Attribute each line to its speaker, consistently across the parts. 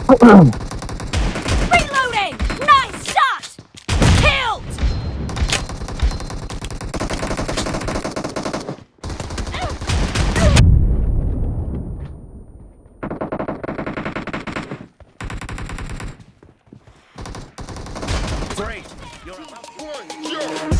Speaker 1: Reloading! Nice shot! Killed!
Speaker 2: Great. You're about one job.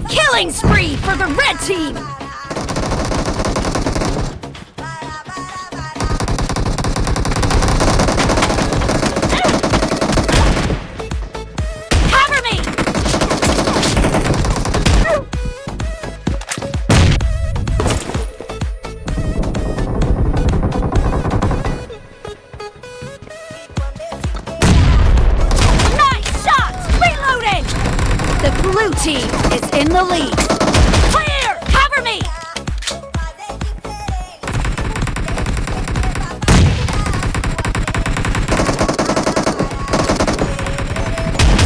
Speaker 1: Killing spree for the red team! Cover me! Nice shot! Reloading! The blue team is in the lead. Clear! Cover me!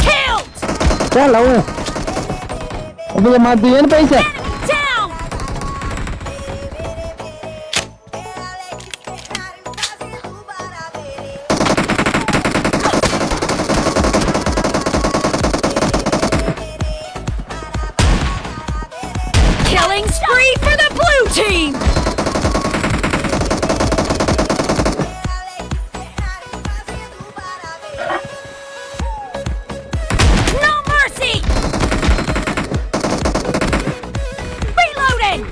Speaker 1: Killed!
Speaker 3: Chết lâu rồi. Bây giờ mà tiến bây giờ.
Speaker 1: Enemy down! Killing spree for the blue team! No mercy! Reloading!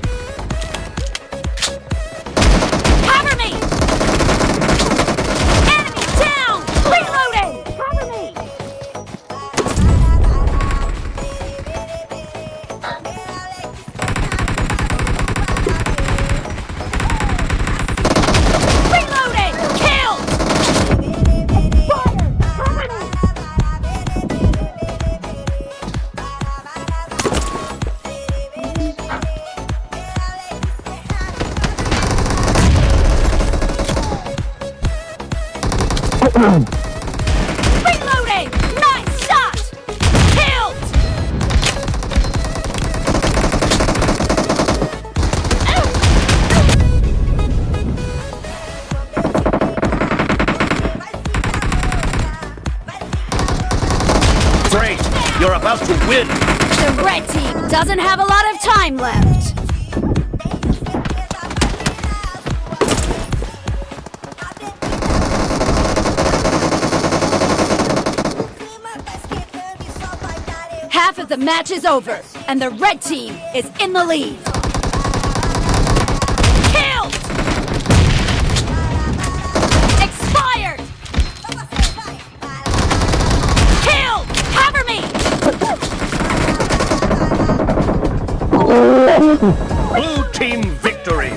Speaker 1: Cover me! Enemy down! Reloading! Cover me! Reloading! Killed! Fire! Cover me! Reloading! Nice shot! Killed!
Speaker 2: Great. You're about to win.
Speaker 1: The red team doesn't have a lot of time left. Half of the match is over, and the red team is in the lead. Killed! Expired! Killed! Cover me!
Speaker 2: Blue team victory.